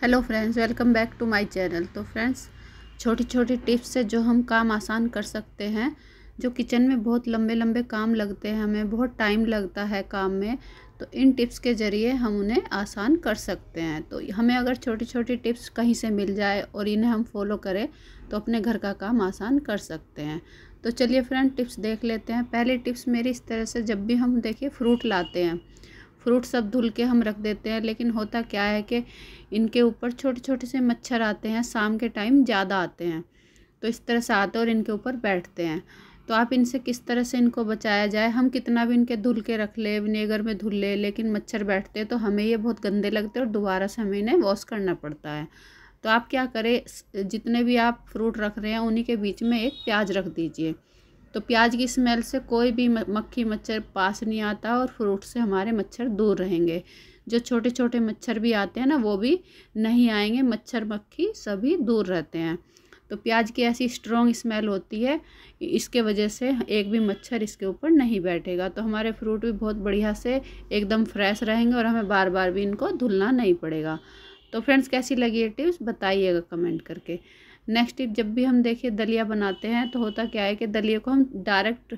Hello friends, welcome back to my channel. तो friends, छोटी छोटी टिप्स से जो हम काम आसान कर सकते हैं। जो किचन में बहुत लंबे लंबे काम लगते हैं, हमें बहुत टाइम लगता है काम में, तो इन टिप्स के ज़रिए हम उन्हें आसान कर सकते हैं। तो हमें अगर छोटी छोटी टिप्स कहीं से मिल जाए और इन्हें हम फॉलो करें तो अपने घर का काम आसान कर सकते हैं। तो चलिए फ्रेंड, टिप्स देख लेते हैं। पहली टिप्स मेरी इस तरह से, जब भी हम देखिए फ्रूट लाते हैं, फ्रूट सब धुल के हम रख देते हैं, लेकिन होता क्या है कि इनके ऊपर छोटे छोटे से मच्छर आते हैं। शाम के टाइम ज़्यादा आते हैं, तो इस तरह से आते हैं और इनके ऊपर बैठते हैं। तो आप इनसे किस तरह से इनको बचाया जाए। हम कितना भी इनके धुल के रख ले, विनेगर में धुल ले, लेकिन मच्छर बैठते हैं तो हमें ये बहुत गंदे लगते हैं और दोबारा से हमें इन्हें वॉश करना पड़ता है। तो आप क्या करें, जितने भी आप फ्रूट रख रहे हैं उन्हीं के बीच में एक प्याज रख दीजिए। तो प्याज की स्मेल से कोई भी मक्खी मच्छर पास नहीं आता और फ्रूट से हमारे मच्छर दूर रहेंगे। जो छोटे छोटे मच्छर भी आते हैं ना, वो भी नहीं आएंगे। मच्छर मक्खी सभी दूर रहते हैं। तो प्याज की ऐसी स्ट्रॉन्ग स्मेल होती है, इसके वजह से एक भी मच्छर इसके ऊपर नहीं बैठेगा। तो हमारे फ्रूट भी बहुत बढ़िया से एकदम फ्रेश रहेंगे और हमें बार बार भी इनको धुलना नहीं पड़ेगा। तो फ्रेंड्स, कैसी लगी ये टिप्स बताइएगा कमेंट करके। नेक्स्ट टिप, जब भी हम देखिए दलिया बनाते हैं तो होता क्या है कि दलिया को हम डायरेक्ट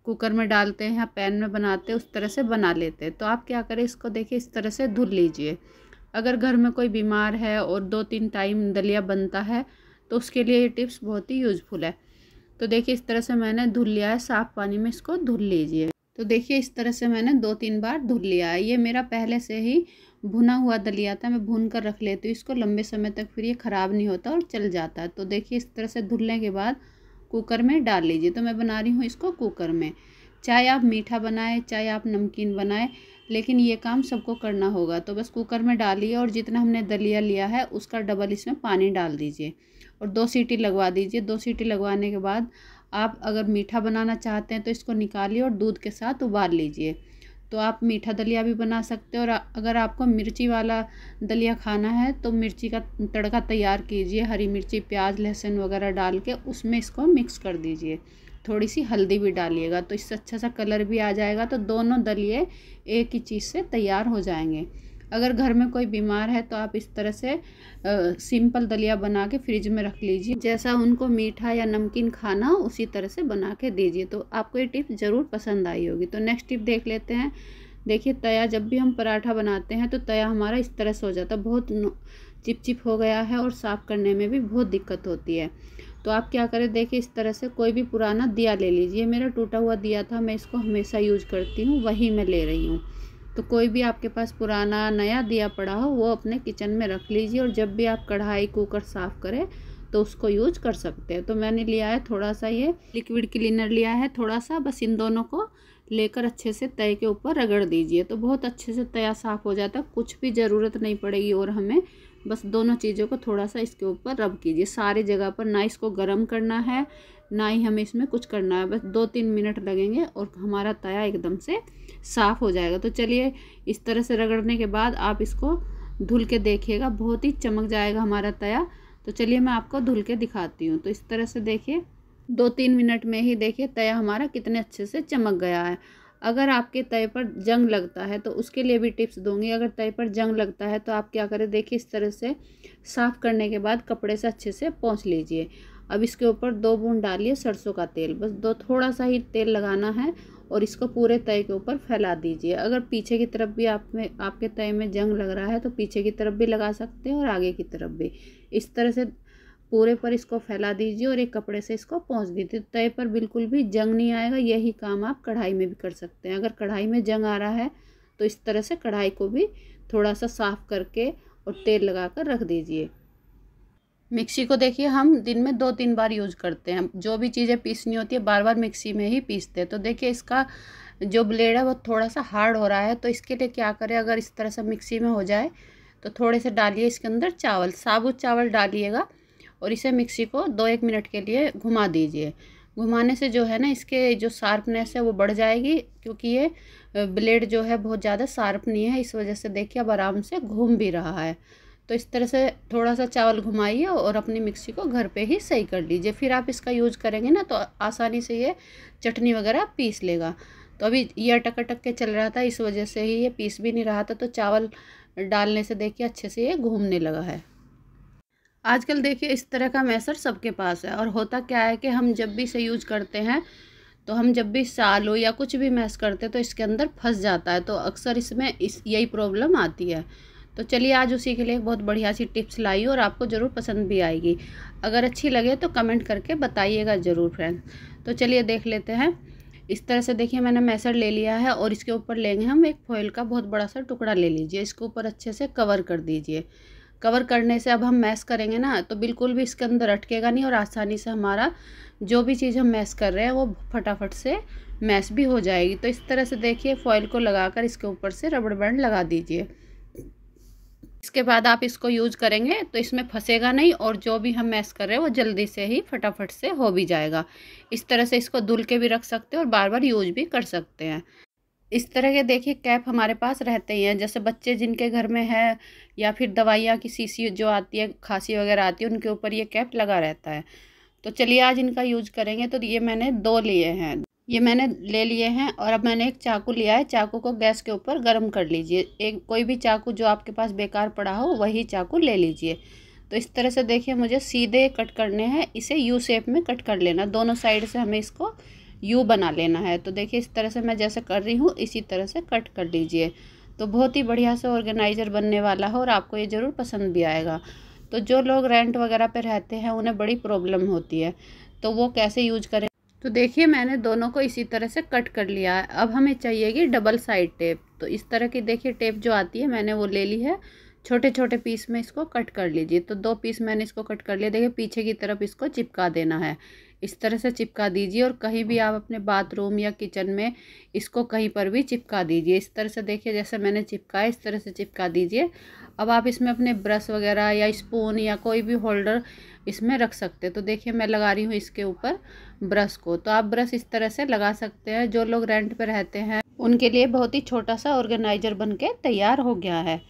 कुकर में डालते हैं या पैन में बनाते हैं, उस तरह से बना लेते हैं। तो आप क्या करें, इसको देखिए इस तरह से धुल लीजिए। अगर घर में कोई बीमार है और 2-3 टाइम दलिया बनता है तो उसके लिए ये टिप्स बहुत ही यूज़फुल है। तो देखिए इस तरह से मैंने धुल लिया है, साफ़ पानी में इसको धुल लीजिए। तो देखिए इस तरह से मैंने 2-3 बार धुल लिया है। ये मेरा पहले से ही भुना हुआ दलिया था, मैं भून कर रख लेती हूँ इसको लंबे समय तक, फिर ये ख़राब नहीं होता और चल जाता है। तो देखिए इस तरह से धुलने के बाद कुकर में डाल लीजिए। तो मैं बना रही हूँ इसको कुकर में। चाहे आप मीठा बनाएं, चाहे आप नमकीन बनाएं, लेकिन ये काम सबको करना होगा। तो बस कुकर में डालिए और जितना हमने दलिया लिया है उसका डबल इसमें पानी डाल दीजिए और 2 सीटी लगवा दीजिए। 2 सीटी लगवाने के बाद आप अगर मीठा बनाना चाहते हैं तो इसको निकालिए और दूध के साथ उबाल लीजिए। तो आप मीठा दलिया भी बना सकते हैं। और अगर आपको मिर्ची वाला दलिया खाना है तो मिर्ची का तड़का तैयार कीजिए। हरी मिर्ची, प्याज, लहसुन वगैरह डाल के उसमें इसको मिक्स कर दीजिए। थोड़ी सी हल्दी भी डालिएगा तो इससे अच्छा सा कलर भी आ जाएगा। तो दोनों दलिए एक ही चीज़ से तैयार हो जाएंगे। अगर घर में कोई बीमार है तो आप इस तरह से सिंपल दलिया बना के फ्रिज में रख लीजिए। जैसा उनको मीठा या नमकीन खाना उसी तरह से बना के दीजिए। तो आपको ये टिप ज़रूर पसंद आई होगी। तो नेक्स्ट टिप देख लेते हैं। देखिए तया, जब भी हम पराठा बनाते हैं तो तया हमारा इस तरह से हो जाता है, बहुत चिपचिप हो गया है और साफ़ करने में भी बहुत दिक्कत होती है। तो आप क्या करें, देखिए इस तरह से कोई भी पुराना दिया ले लीजिए। मेरा टूटा हुआ दिया था, मैं इसको हमेशा यूज करती हूँ, वही मैं ले रही हूँ। तो कोई भी आपके पास पुराना नया दिया पड़ा हो वो अपने किचन में रख लीजिए और जब भी आप कढ़ाई कुकर साफ़ करें तो उसको यूज कर सकते हैं। तो मैंने लिया है थोड़ा सा, ये लिक्विड क्लीनर लिया है थोड़ा सा। बस इन दोनों को लेकर अच्छे से तय के ऊपर रगड़ दीजिए तो बहुत अच्छे से तया साफ़ हो जाता है। कुछ भी ज़रूरत नहीं पड़ेगी और हमें बस दोनों चीज़ों को थोड़ा सा इसके ऊपर रब कीजिए सारी जगह पर। ना इसको गर्म करना है, ना ही हमें इसमें कुछ करना है। बस 2-3 मिनट लगेंगे और हमारा तया एकदम से साफ़ हो जाएगा। तो चलिए, इस तरह से रगड़ने के बाद आप इसको धुल के देखिएगा, बहुत ही चमक जाएगा हमारा तया। तो चलिए मैं आपको धुल के दिखाती हूँ। तो इस तरह से देखिए 2-3 मिनट में ही देखिए तया हमारा कितने अच्छे से चमक गया है। अगर आपके तय पर जंग लगता है तो उसके लिए भी टिप्स दूंगी। अगर तय पर जंग लगता है तो आप क्या करें, देखिए इस तरह से साफ़ करने के बाद कपड़े से अच्छे से पोंछ लीजिए। अब इसके ऊपर 2 बूंद डालिए सरसों का तेल, बस थोड़ा सा ही तेल लगाना है और इसको पूरे तय के ऊपर फैला दीजिए। अगर पीछे की तरफ भी आपके तय में जंग लग रहा है तो पीछे की तरफ भी लगा सकते हैं और आगे की तरफ भी। इस तरह से पूरे पर इसको फैला दीजिए और एक कपड़े से इसको पोंछ दीजिए। तय पर बिल्कुल भी जंग नहीं आएगा। यही काम आप कढ़ाई में भी कर सकते हैं। अगर कढ़ाई में जंग आ रहा है तो इस तरह से कढ़ाई को भी थोड़ा सा साफ़ करके और तेल लगा कर रख दीजिए। मिक्सी को देखिए हम दिन में 2-3 बार यूज करते हैं। जो भी चीज़ें पीसनी होती है बार बार मिक्सी में ही पीसते हैं। तो देखिए इसका जो ब्लेड है वो थोड़ा सा हार्ड हो रहा है। तो इसके लिए क्या करें, अगर इस तरह से मिक्सी में हो जाए तो थोड़े से डालिए इसके अंदर चावल, साबुत चावल डालिएगा और इसे मिक्सी को 2-1 मिनट के लिए घुमा दीजिए। घुमाने से जो है ना, इसके जो शार्पनेस है वो बढ़ जाएगी, क्योंकि ये ब्लेड जो है बहुत ज़्यादा शार्प नहीं है। इस वजह से देखिए अब आराम से घूम भी रहा है। तो इस तरह से थोड़ा सा चावल घुमाइए और अपनी मिक्सी को घर पे ही सही कर लीजिए। फिर आप इसका यूज़ करेंगे ना तो आसानी से ये चटनी वगैरह पीस लेगा। तो अभी ये अटक अटक के चल रहा था, इस वजह से ही ये पीस भी नहीं रहा था। तो चावल डालने से देखिए अच्छे से ये घूमने लगा है। आजकल देखिए इस तरह का मैशर सबके पास है, और होता क्या है कि हम जब भी इसे यूज करते हैं तो हम जब भी सालो या कुछ भी मैश करते हैं तो इसके अंदर फंस जाता है, तो अक्सर इसमें यही प्रॉब्लम आती है। तो चलिए आज उसी के लिए एक बहुत बढ़िया सी टिप्स लाई और आपको ज़रूर पसंद भी आएगी। अगर अच्छी लगे तो कमेंट करके बताइएगा ज़रूर फ्रेंड्स। तो चलिए देख लेते हैं। इस तरह से देखिए मैंने मैशर ले लिया है, और इसके ऊपर लेंगे हम एक फॉइल का बहुत बड़ा सा टुकड़ा ले लीजिए। इसके ऊपर अच्छे से कवर कर दीजिए। कवर करने से अब हम मैश करेंगे ना तो बिल्कुल भी इसके अंदर अटकेगा नहीं, और आसानी से हमारा जो भी चीज़ हम मैश कर रहे हैं वो फटाफट से मैश भी हो जाएगी। तो इस तरह से देखिए फॉइल को लगाकर इसके ऊपर से रबड़ बैंड लगा दीजिए। इसके बाद आप इसको यूज करेंगे तो इसमें फंसेगा नहीं, और जो भी हम मैश कर रहे हैं वो जल्दी से ही फटाफट से हो भी जाएगा। इस तरह से इसको धुल के भी रख सकते हैं और बार बार यूज भी कर सकते हैं। इस तरह के देखिए कैप हमारे पास रहते ही हैं, जैसे बच्चे जिनके घर में है, या फिर दवाइयाँ की शीशी जो आती है, खांसी वगैरह आती है, उनके ऊपर ये कैप लगा रहता है। तो चलिए आज इनका यूज करेंगे। तो ये मैंने 2 लिए हैं, ये मैंने ले लिए हैं, और अब मैंने एक चाकू लिया है। चाकू को गैस के ऊपर गर्म कर लीजिए। एक कोई भी चाकू जो आपके पास बेकार पड़ा हो वही चाकू ले लीजिए। तो इस तरह से देखिए मुझे सीधे कट करने हैं, इसे यू शेप में कट कर लेना। दोनों साइड से हमें इसको यू बना लेना है। तो देखिए इस तरह से मैं जैसे कर रही हूँ इसी तरह से कट कर लीजिए। तो बहुत ही बढ़िया से ऑर्गेनाइज़र बनने वाला है, और आपको ये ज़रूर पसंद भी आएगा। तो जो लोग रेंट वगैरह पे रहते हैं उन्हें बड़ी प्रॉब्लम होती है, तो वो कैसे यूज करें। तो देखिए मैंने दोनों को इसी तरह से कट कर लिया है। अब हमें चाहिएगी डबल साइड टेप। तो इस तरह की देखिए टेप जो आती है मैंने वो ले ली है। छोटे छोटे पीस में इसको कट कर लीजिए। तो 2 पीस मैंने इसको कट कर लिया। देखिए पीछे की तरफ इसको चिपका देना है। इस तरह से चिपका दीजिए, और कहीं भी आप अपने बाथरूम या किचन में इसको कहीं पर भी चिपका दीजिए। इस तरह से देखिए जैसे मैंने चिपकाया इस तरह से चिपका दीजिए। अब आप इसमें अपने ब्रश वगैरह या स्पून या कोई भी होल्डर इसमें रख सकते हैं। तो देखिए मैं लगा रही हूँ इसके ऊपर ब्रश को। तो आप ब्रश इस तरह से लगा सकते हैं। जो लोग रेंट पे रहते हैं उनके लिए बहुत ही छोटा सा ऑर्गेनाइजर बन के तैयार हो गया है।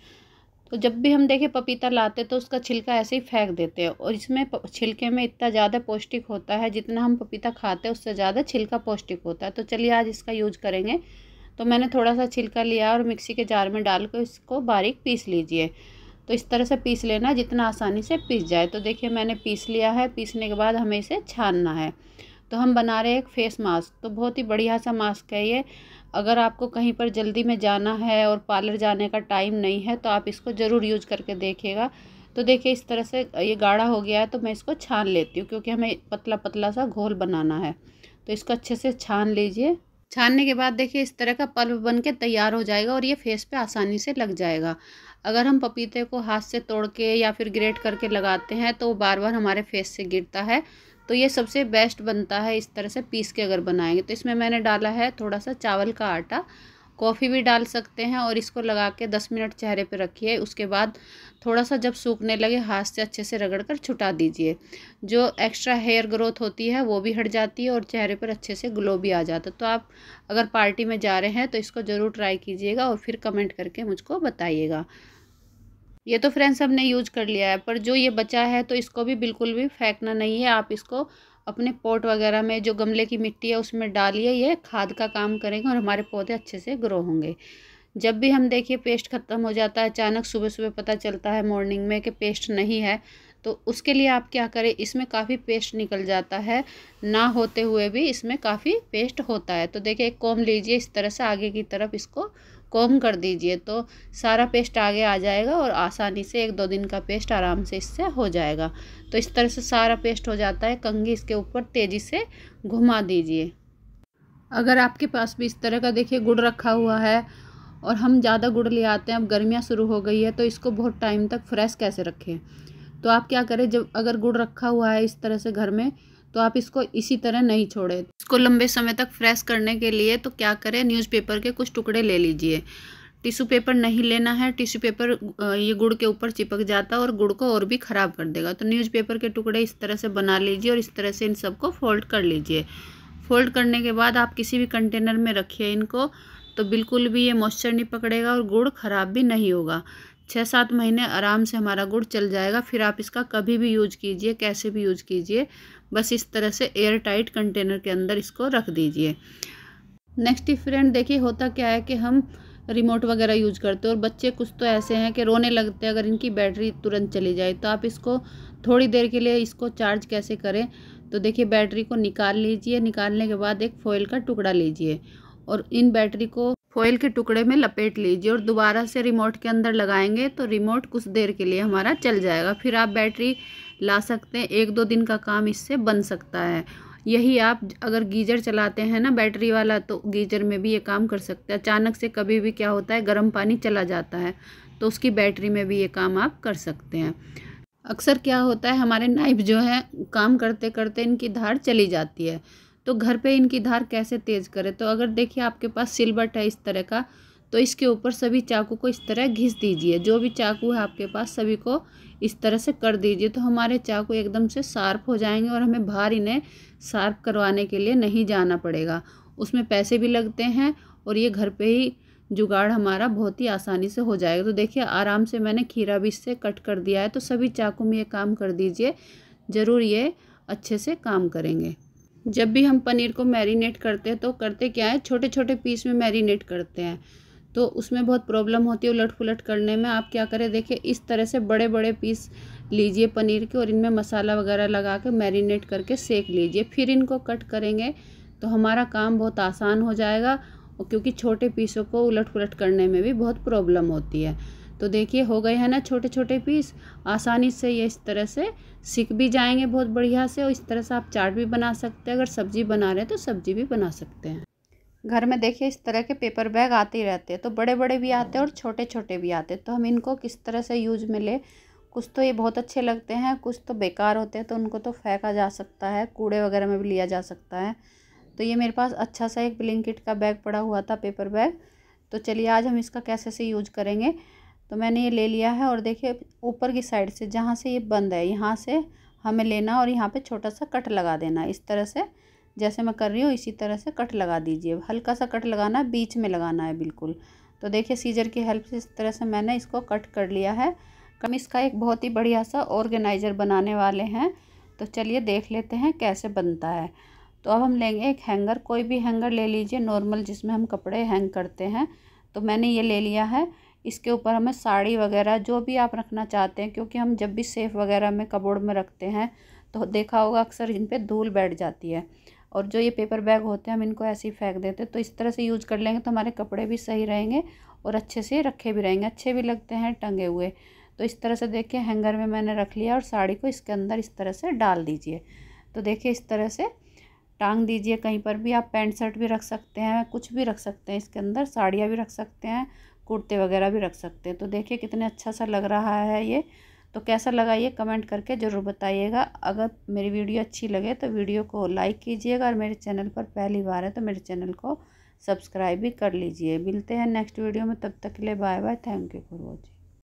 तो जब भी हम देखें पपीता लाते तो उसका छिलका ऐसे ही फेंक देते हैं, और इसमें छिलके में इतना ज़्यादा पौष्टिक होता है, जितना हम पपीता खाते हैं उससे ज़्यादा छिलका पौष्टिक होता है। तो चलिए आज इसका यूज करेंगे। तो मैंने थोड़ा सा छिलका लिया और मिक्सी के जार में डाल कर इसको बारीक पीस लीजिए। तो इस तरह से पीस लेना जितना आसानी से पीस जाए। तो देखिए मैंने पीस लिया है। पीसने के बाद हमें इसे छानना है। तो हम बना रहे हैं एक फेस मास्क। तो बहुत ही बढ़िया सा मास्क है ये। अगर आपको कहीं पर जल्दी में जाना है और पार्लर जाने का टाइम नहीं है तो आप इसको ज़रूर यूज करके देखिएगा। तो देखिए इस तरह से ये गाढ़ा हो गया है, तो मैं इसको छान लेती हूँ क्योंकि हमें पतला पतला सा घोल बनाना है। तो इसको अच्छे से छान लीजिए। छानने के बाद देखिए इस तरह का पल्प बन के तैयार हो जाएगा, और ये फेस पे आसानी से लग जाएगा। अगर हम पपीते को हाथ से तोड़ के या फिर ग्रेट करके लगाते हैं तो बार बार हमारे फेस से गिरता है। तो ये सबसे बेस्ट बनता है इस तरह से पीस के अगर बनाएंगे। तो इसमें मैंने डाला है थोड़ा सा चावल का आटा, कॉफ़ी भी डाल सकते हैं, और इसको लगा के 10 मिनट चेहरे पे रखिए। उसके बाद थोड़ा सा जब सूखने लगे हाथ से अच्छे से रगड़ कर छुटा दीजिए। जो एक्स्ट्रा हेयर ग्रोथ होती है वो भी हट जाती है, और चेहरे पर अच्छे से ग्लो भी आ जाता है। तो आप अगर पार्टी में जा रहे हैं तो इसको ज़रूर ट्राई कीजिएगा, और फिर कमेंट करके मुझको बताइएगा। ये तो फ्रेंड्स हमने यूज कर लिया है, पर जो ये बचा है तो इसको भी बिल्कुल भी फेंकना नहीं है। आप इसको अपने पॉट वगैरह में, जो गमले की मिट्टी है उसमें डालिए। ये खाद का काम करेंगे और हमारे पौधे अच्छे से ग्रो होंगे। जब भी हम देखिए पेस्ट ख़त्म हो जाता है, अचानक सुबह सुबह पता चलता है मॉर्निंग में कि पेस्ट नहीं है, तो उसके लिए आप क्या करें, इसमें काफ़ी पेस्ट निकल जाता है, ना होते हुए भी इसमें काफ़ी पेस्ट होता है। तो देखिए एक कॉम्ब लीजिए, इस तरह से आगे की तरफ इसको कॉम्ब कर दीजिए, तो सारा पेस्ट आगे आ जाएगा, और आसानी से 1-2 दिन का पेस्ट आराम से इससे हो जाएगा। तो इस तरह से सारा पेस्ट हो जाता है। कंघी इसके ऊपर तेज़ी से घुमा दीजिए। अगर आपके पास भी इस तरह का देखिए गुड़ रखा हुआ है, और हम ज़्यादा गुड़ ले आते हैं, अब गर्मियाँ शुरू हो गई है तो इसको बहुत टाइम तक फ्रेश कैसे रखें। तो आप क्या करें, जब अगर गुड़ रखा हुआ है इस तरह से घर में, तो आप इसको इसी तरह नहीं छोड़ें। इसको लंबे समय तक फ्रेश करने के लिए तो क्या करें, न्यूज़पेपर के कुछ टुकड़े ले लीजिए। टिश्यू पेपर नहीं लेना है, टिश्यू पेपर ये गुड़ के ऊपर चिपक जाता है और गुड़ को और भी ख़राब कर देगा। तो न्यूज़पेपर के टुकड़े इस तरह से बना लीजिए, और इस तरह से इन सबको फोल्ड कर लीजिए। फोल्ड करने के बाद आप किसी भी कंटेनर में रखिए इनको, तो बिल्कुल भी ये मॉइस्चर नहीं पकड़ेगा और गुड़ ख़राब भी नहीं होगा। 6-7 महीने आराम से हमारा गुड़ चल जाएगा। फिर आप इसका कभी भी यूज कीजिए, कैसे भी यूज कीजिए, बस इस तरह से एयर टाइट कंटेनर के अंदर इसको रख दीजिए। नेक्स्ट फ्रेंड देखिए होता क्या है कि हम रिमोट वगैरह यूज करते हो। और बच्चे कुछ तो ऐसे हैं कि रोने लगते हैं अगर इनकी बैटरी तुरंत चली जाए। तो आप इसको थोड़ी देर के लिए इसको चार्ज कैसे करें, तो देखिए बैटरी को निकाल लीजिए। निकालने के बाद एक फॉइल का टुकड़ा लीजिए और इन बैटरी को फॉइल के टुकड़े में लपेट लीजिए और दोबारा से रिमोट के अंदर लगाएंगे तो रिमोट कुछ देर के लिए हमारा चल जाएगा। फिर आप बैटरी ला सकते हैं, 1-2 दिन का काम इससे बन सकता है। यही आप अगर गीजर चलाते हैं ना बैटरी वाला, तो गीजर में भी ये काम कर सकते हैं। अचानक से कभी भी क्या होता है, गर्म पानी चला जाता है, तो उसकी बैटरी में भी ये काम आप कर सकते हैं। अक्सर क्या होता है, हमारे नाइफ जो है काम करते करते इनकी धार चली जाती है, तो घर पे इनकी धार कैसे तेज़ करें। तो अगर देखिए आपके पास सिलबट है इस तरह का, तो इसके ऊपर सभी चाकू को इस तरह घिस दीजिए। जो भी चाकू है आपके पास सभी को इस तरह से कर दीजिए, तो हमारे चाकू एकदम से शार्प हो जाएंगे और हमें बाहर इन्हें शार्प करवाने के लिए नहीं जाना पड़ेगा। उसमें पैसे भी लगते हैं और ये घर पे ही जुगाड़ हमारा बहुत ही आसानी से हो जाएगा। तो देखिए आराम से मैंने खीरा भी इससे कट कर दिया है। तो सभी चाकू में ये काम कर दीजिए, ज़रूर ये अच्छे से काम करेंगे। जब भी हम पनीर को मैरिनेट करते हैं तो करते क्या है, छोटे छोटे पीस में मैरिनेट करते हैं, तो उसमें बहुत प्रॉब्लम होती है उलट पुलट करने में। आप क्या करें, देखिए इस तरह से बड़े बड़े पीस लीजिए पनीर के और इनमें मसाला वगैरह लगा के मैरिनेट करके सेक लीजिए। फिर इनको कट करेंगे तो हमारा काम बहुत आसान हो जाएगा, और क्योंकि छोटे पीसों को उलट पुलट करने में भी बहुत प्रॉब्लम होती है। तो देखिए हो गए हैं ना छोटे छोटे पीस, आसानी से ये इस तरह से सीख भी जाएंगे बहुत बढ़िया से। और इस तरह से आप चाट भी बना सकते हैं, अगर सब्जी बना रहे हैं तो सब्जी भी बना सकते हैं। घर में देखिए इस तरह के पेपर बैग आते ही रहते हैं, तो बड़े बड़े भी आते हैं और छोटे छोटे भी आते हैं। तो हम इनको किस तरह से यूज में ले, कुछ तो ये बहुत अच्छे लगते हैं, कुछ तो बेकार होते हैं, तो उनको तो फेंका जा सकता है, कूड़े वगैरह में भी लिया जा सकता है। तो ये मेरे पास अच्छा सा एक ब्लिंकिट का बैग पड़ा हुआ था, पेपर बैग। तो चलिए आज हम इसका कैसे से यूज करेंगे। तो मैंने ये ले लिया है और देखिए ऊपर की साइड से जहाँ से ये बंद है, यहाँ से हमें लेना और यहाँ पे छोटा सा कट लगा देना। इस तरह से जैसे मैं कर रही हूँ इसी तरह से कट लगा दीजिए। हल्का सा कट लगाना है, बीच में लगाना है बिल्कुल। तो देखिए सीजर की हेल्प से इस तरह से मैंने इसको कट कर लिया है। हम इसका एक बहुत ही बढ़िया सा ऑर्गेनाइज़र बनाने वाले हैं, तो चलिए देख लेते हैं कैसे बनता है। तो अब हम लेंगे एक हैंगर, कोई भी हैंगर ले लीजिए नॉर्मल, जिसमें हम कपड़े हैंग करते हैं। तो मैंने ये ले लिया है। इसके ऊपर हमें साड़ी वगैरह जो भी आप रखना चाहते हैं, क्योंकि हम जब भी सेफ वगैरह में कबोर्ड में रखते हैं तो देखा होगा अक्सर इन पे धूल बैठ जाती है। और जो ये पेपर बैग होते हैं हम इनको ऐसे ही फेंक देते हैं। तो इस तरह से यूज़ कर लेंगे तो हमारे कपड़े भी सही रहेंगे और अच्छे से रखे भी रहेंगे, अच्छे भी लगते हैं टंगे हुए। तो इस तरह से देखिए हैंगर में मैंने रख लिया और साड़ी को इसके अंदर इस तरह से डाल दीजिए। तो देखिए इस तरह से टांग दीजिए। कहीं पर भी आप पैंट शर्ट भी रख सकते हैं, कुछ भी रख सकते हैं इसके अंदर, साड़ियाँ भी रख सकते हैं, कुर्ते वगैरह भी रख सकते हैं। तो देखिए कितने अच्छा सा लग रहा है ये। तो कैसा लगा ये कमेंट करके ज़रूर बताइएगा। अगर मेरी वीडियो अच्छी लगे तो वीडियो को लाइक कीजिएगा, और मेरे चैनल पर पहली बार है तो मेरे चैनल को सब्सक्राइब भी कर लीजिए। मिलते हैं नेक्स्ट वीडियो में, तब तक के लिए bye bye. Thank you for watching.